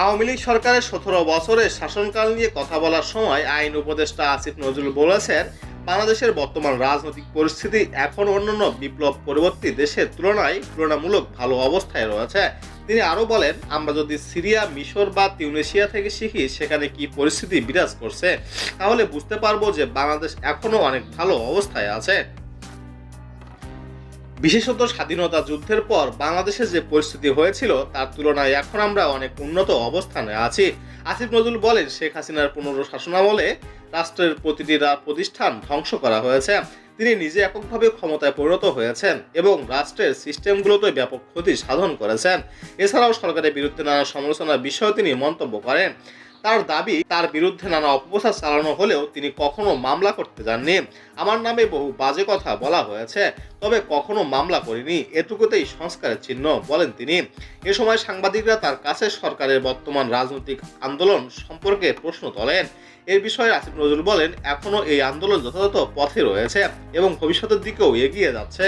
আওয়ামী লীগ সরকারের ১৭ বছরের শাসনকাল নিয়ে কথা বলার সময় আইন উপদেষ্টা আসিফ নজরুল বলেছেন, বাংলাদেশের বর্তমান রাজনৈতিক পরিস্থিতি এখন অন্যান্য বিপ্লব পরবর্তী দেশের তুলনায় তুলনামূলক ভালো অবস্থায় রয়েছে। তিনি আরও বলেন, আমরা যদি সিরিয়া, মিশর বা তিউনেশিয়া থেকে শিখি সেখানে কি পরিস্থিতি বিরাজ করছে, তাহলে বুঝতে পারবো যে বাংলাদেশ এখনো অনেক ভালো অবস্থায় আছে। বিশেষত স্বাধীনতা যুদ্ধের পর বাংলাদেশে যে পরিস্থিতি হয়েছিল তার তুলনায় এখন আমরা অনেক উন্নত অবস্থানে আছি। আসিফ নজরুল বলেন, শেখ হাসিনার পুনর্শাসনামলে রাষ্ট্রের প্রতিটি প্রতিষ্ঠান ধ্বংস করা হয়েছে। তিনি নিজে এককভাবে ক্ষমতায় পরিণত হয়েছেন এবং রাষ্ট্রের সিস্টেমগুলোতে ব্যাপক ক্ষতি সাধন করেছেন। এছাড়াও সরকারের বিরুদ্ধে নানা সমালোচনার বিষয়ে তিনি মন্তব্য করেন। তার দাবি, তার বিরুদ্ধে নানা অপপ্রচার চালানো হলেও তিনি কখনো মামলা করতে যাননি। আমার নামে বহু বাজে কথা বলা হয়েছে, তবে কখনো মামলা করিনি, এটুকুতেই সংস্কারের চিহ্ন, বলেন তিনি। এ সময় সাংবাদিকরা তার কাছে সরকারের বর্তমান রাজনৈতিক আন্দোলন সম্পর্কে প্রশ্ন তোলেন। এর বিষয়ে আসিফ নজরুল বলেন, এখনো এই আন্দোলন যথাযথ পথে রয়েছে এবং ভবিষ্যতের দিকেও এগিয়ে যাচ্ছে।